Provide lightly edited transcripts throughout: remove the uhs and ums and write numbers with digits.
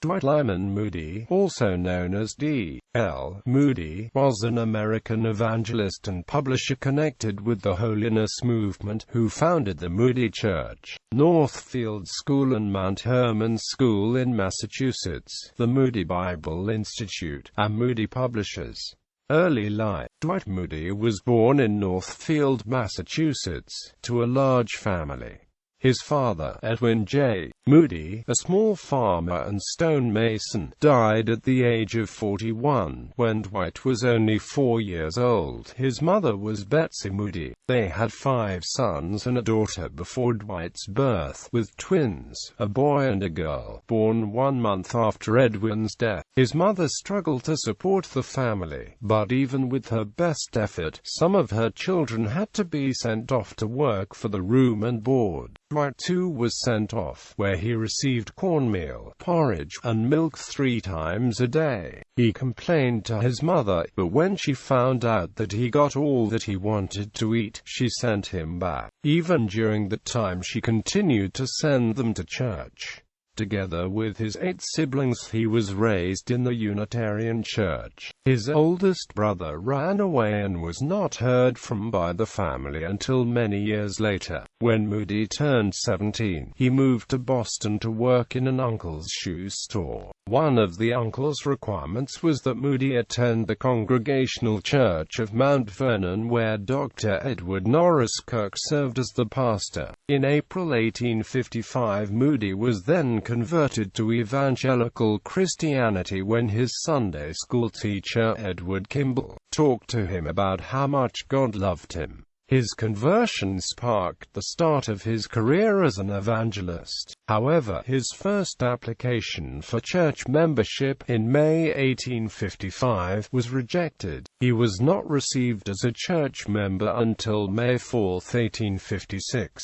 Dwight Lyman Moody, also known as D.L. Moody, was an American evangelist and publisher connected with the Holiness Movement, who founded the Moody Church, Northfield School and Mount Hermon School in Massachusetts, the Moody Bible Institute, and Moody Publishers. Early life. Dwight Moody was born in Northfield, Massachusetts, to a large family. His father, Edwin J. Moody, a small farmer and stonemason, died at the age of 41, when Dwight was only 4 years old. His mother was Betsy Moody. They had 5 sons and a daughter before Dwight's birth, with twins, a boy and a girl, born 1 month after Edwin's death. His mother struggled to support the family, but even with her best effort, some of her children had to be sent off to work for the room and board. Dwight too was sent off, where he received cornmeal, porridge, and milk 3 times a day. He complained to his mother, but when she found out that he got all that he wanted to eat, she sent him back. Even during that time she continued to send them to church. Together with his 8 siblings, he was raised in the Unitarian Church. His oldest brother ran away and was not heard from by the family until many years later. When Moody turned 17, he moved to Boston to work in an uncle's shoe store. One of the uncle's requirements was that Moody attend the Congregational Church of Mount Vernon, where Dr. Edward Norris Kirk served as the pastor. In April 1855, Moody was then converted to evangelical Christianity when his Sunday school teacher, Edward Kimball, talked to him about how much God loved him. His conversion sparked the start of his career as an evangelist. However, his first application for church membership in May 1855 was rejected. He was not received as a church member until May 4, 1856.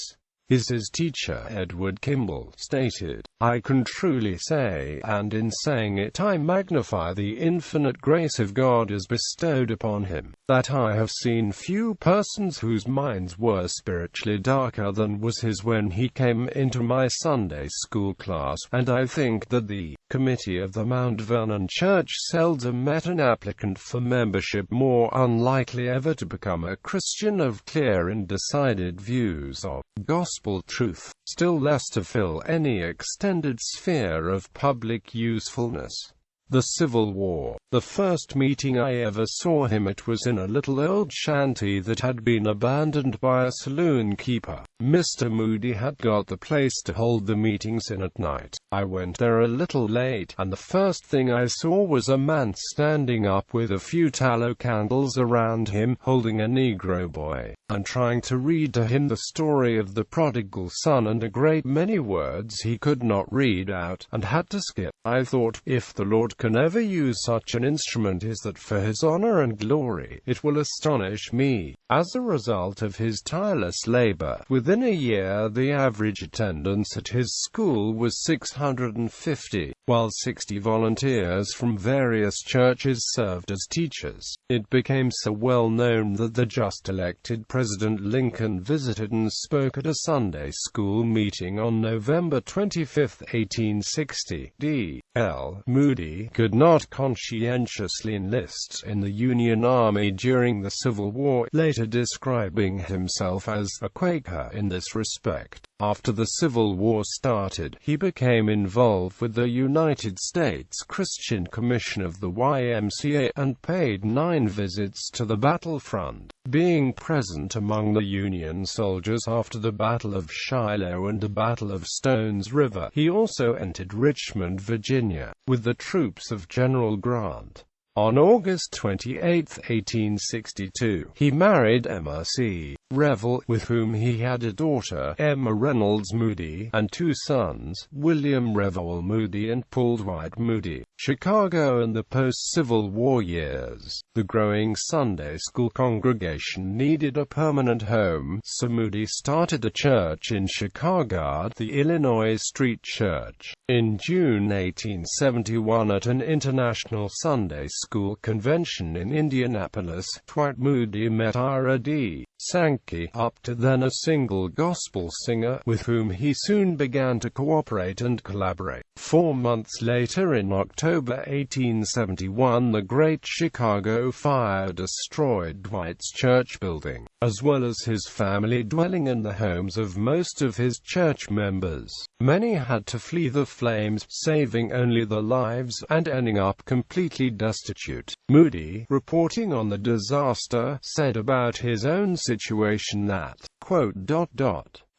His teacher, Edward Kimball, stated, "I can truly say, and in saying it I magnify the infinite grace of God as bestowed upon him, that I have seen few persons whose minds were spiritually darker than was his when he came into my Sunday school class, and I think that the committee of the Mount Vernon Church seldom met an applicant for membership more unlikely ever to become a Christian of clear and decided views of gospel truth, still less to fill any extended sphere of public usefulness." The Civil War. The first meeting I ever saw him at was in a little old shanty that had been abandoned by a saloon keeper. Mr. Moody had got the place to hold the meetings in at night. I went there a little late, and the first thing I saw was a man standing up with a few tallow candles around him, holding a Negro boy, and trying to read to him the story of the prodigal son and a great many words he could not read out, and had to skip. I thought, if the Lord can ever use such an instrument, is that for his honor and glory, it will astonish me. As a result of his tireless labor, within a year the average attendance at his school was 650, while 60 volunteers from various churches served as teachers. It became so well known that the just-elected President Lincoln visited and spoke at a Sunday school meeting on November 25, 1860. D.L. Moody could not conscientiously enlist in the Union Army during the Civil War, later describing himself as a Quaker in this respect. After the Civil War started, he became involved with the United States Christian Commission of the YMCA, and paid 9 visits to the battlefront, being present among the Union soldiers after the Battle of Shiloh and the Battle of Stones River. He also entered Richmond, Virginia, with the troops of General Grant. On August 28, 1862, he married Emma C. Revel, with whom he had a daughter, Emma Reynolds Moody, and 2 sons, William Revel Moody and Paul Dwight Moody. Chicago and the post-Civil War years. The growing Sunday school congregation needed a permanent home, so Moody started a church in Chicago, the Illinois Street Church. In June 1871, at an international Sunday school convention in Indianapolis, Dwight Moody met Ira D. Sankey, up to then a single gospel singer, with whom he soon began to cooperate and collaborate. 4 months later, in October 1871, the Great Chicago Fire destroyed Dwight's church building, as well as his family dwelling and the homes of most of his church members. Many had to flee the flames, saving only their lives, and ending up completely destitute. Moody, reporting on the disaster, said about his own situation that, quote,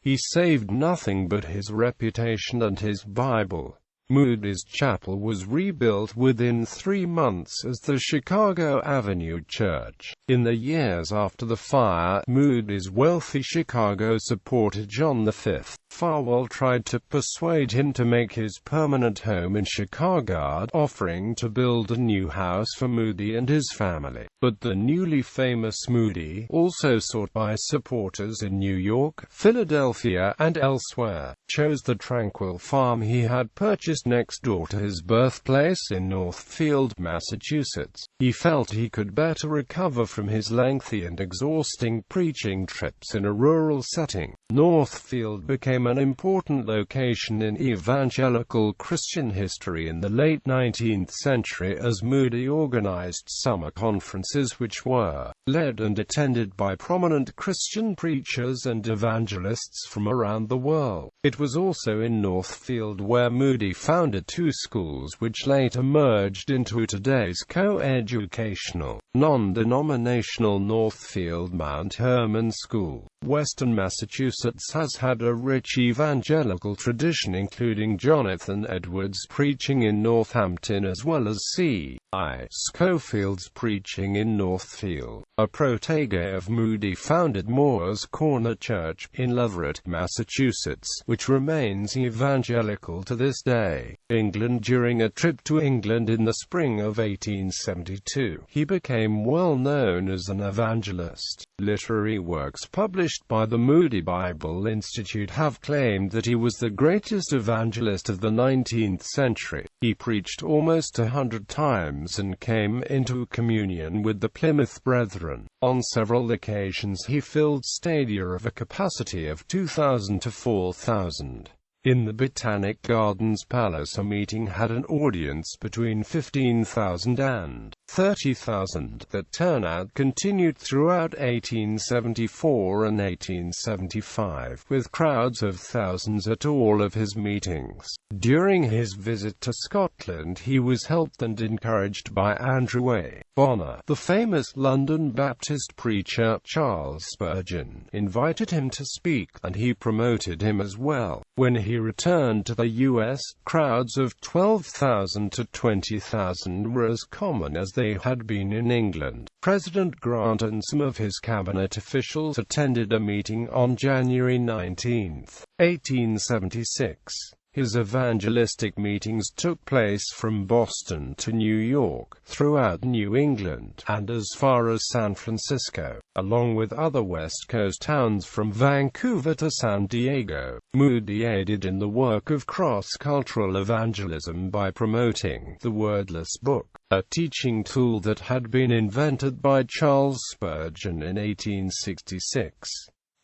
"He saved nothing but his reputation and his Bible." Moody's chapel was rebuilt within 3 months as the Chicago Avenue Church. In the years after the fire, Moody's wealthy Chicago supporter John V. Farwell tried to persuade him to make his permanent home in Chicago, offering to build a new house for Moody and his family. But the newly famous Moody, also sought by supporters in New York, Philadelphia, and elsewhere, chose the tranquil farm he had purchased next door to his birthplace in Northfield, Massachusetts. He felt he could better recover from his lengthy and exhausting preaching trips in a rural setting. Northfield became an important location in evangelical Christian history in the late 19th century as Moody organized summer conferences which were led and attended by prominent Christian preachers and evangelists from around the world. It was also in Northfield where Moody founded 2 schools which later merged into today's co-educational, non-denominational Northfield Mount Hermon School. Western Massachusetts has had a rich evangelical tradition including Jonathan Edwards' preaching in Northampton as well as C.I. Scofield's preaching in Northfield. A protege of Moody founded Moore's Corner Church in Leverett, Massachusetts, which remains evangelical to this day. England. During a trip to England in the spring of 1872, he became well known as an evangelist. Literary works published by the Moody Bible Institute have claimed that he was the greatest evangelist of the 19th century. He preached almost 100 times and came into communion with the Plymouth Brethren. On several occasions he filled stadia of a capacity of 2,000 to 4,000. In the Botanic Gardens Palace, a meeting had an audience between 15,000 and 30,000. That turnout continued throughout 1874 and 1875, with crowds of thousands at all of his meetings. During his visit to Scotland, he was helped and encouraged by Andrew A. Bonner. The famous London Baptist preacher Charles Spurgeon invited him to speak, and he promoted him as well. When he returned to the U.S., crowds of 12,000 to 20,000 were as common as they had been in England. President Grant and some of his cabinet officials attended a meeting on January 19, 1876. His evangelistic meetings took place from Boston to New York, throughout New England, and as far as San Francisco, along with other West Coast towns from Vancouver to San Diego. Moody aided in the work of cross-cultural evangelism by promoting the Wordless Book, a teaching tool that had been invented by Charles Spurgeon in 1866.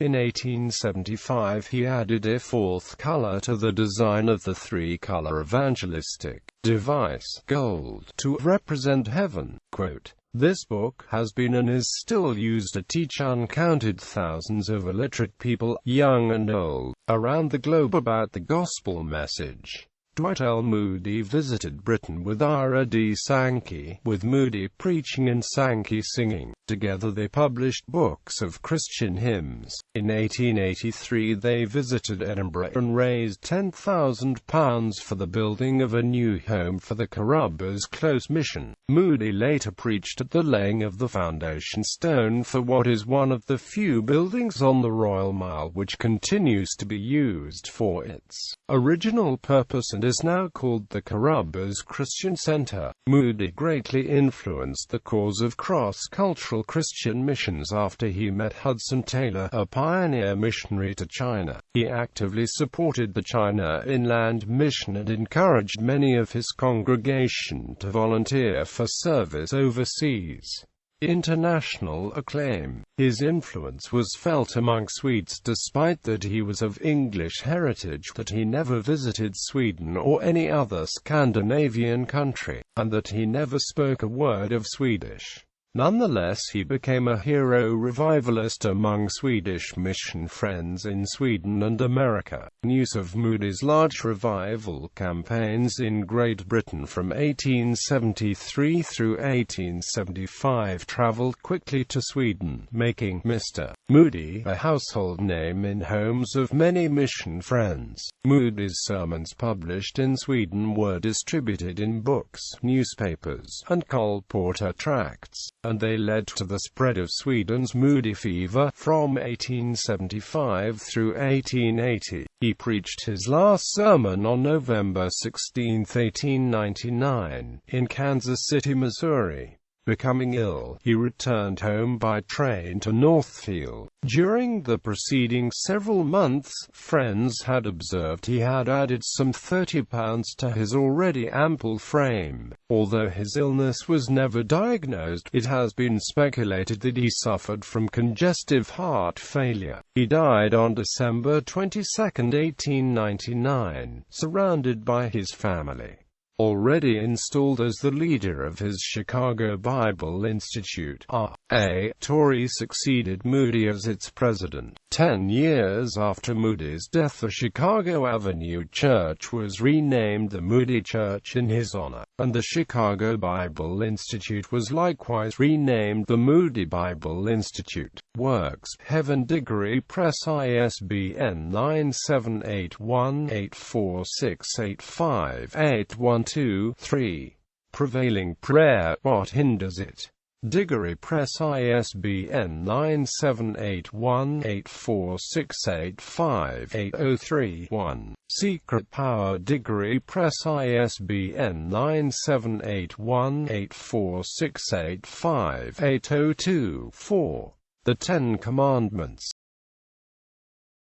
In 1875 he added a 4th color to the design of the 3-color evangelistic device, gold, to represent heaven. Quote, "This book has been and is still used to teach uncounted thousands of illiterate people, young and old, around the globe about the gospel message." Dwight L. Moody visited Britain with R. D. Sankey, with Moody preaching and Sankey singing. Together they published books of Christian hymns. In 1883 they visited Edinburgh and raised £10,000 for the building of a new home for the Carrubbers Close Mission. Moody later preached at the laying of the foundation stone for what is one of the few buildings on the Royal Mile which continues to be used for its original purpose and is now called the Carrubbers Christian Center. Moody greatly influenced the cause of cross-cultural Christian missions after he met Hudson Taylor, a pioneer missionary to China. He actively supported the China Inland Mission and encouraged many of his congregation to volunteer for service overseas. international acclaim. His influence was felt among Swedes despite that he was of English heritage, that he never visited Sweden or any other Scandinavian country, and that he never spoke a word of Swedish. Nonetheless, he became a hero revivalist among Swedish mission friends in Sweden and America. News of Moody's large revival campaigns in Great Britain from 1873 through 1875 traveled quickly to Sweden, making Mr. Moody a household name in homes of many mission friends. Moody's sermons published in Sweden were distributed in books, newspapers, and colporteur tracts, and they led to the spread of Sweden's Moody fever from 1875 through 1880. He preached his last sermon on November 16, 1899, in Kansas City, Missouri. Becoming ill, he returned home by train to Northfield. During the preceding several months, friends had observed he had added some 30 pounds to his already ample frame. Although his illness was never diagnosed, it has been speculated that he suffered from congestive heart failure. He died on December 22, 1899, surrounded by his family. Already installed as the leader of his Chicago Bible Institute, R.A. Torrey succeeded Moody as its president. 10 years after Moody's death, the Chicago Avenue Church was renamed the Moody Church in his honor, and the Chicago Bible Institute was likewise renamed the Moody Bible Institute. Works. Heaven Degree Press, ISBN 9781846858123. Prevailing Prayer, What Hinders It? Diggory Press, ISBN 9781846858031. Secret Power, Diggory Press, ISBN 9781846858024. The Ten Commandments.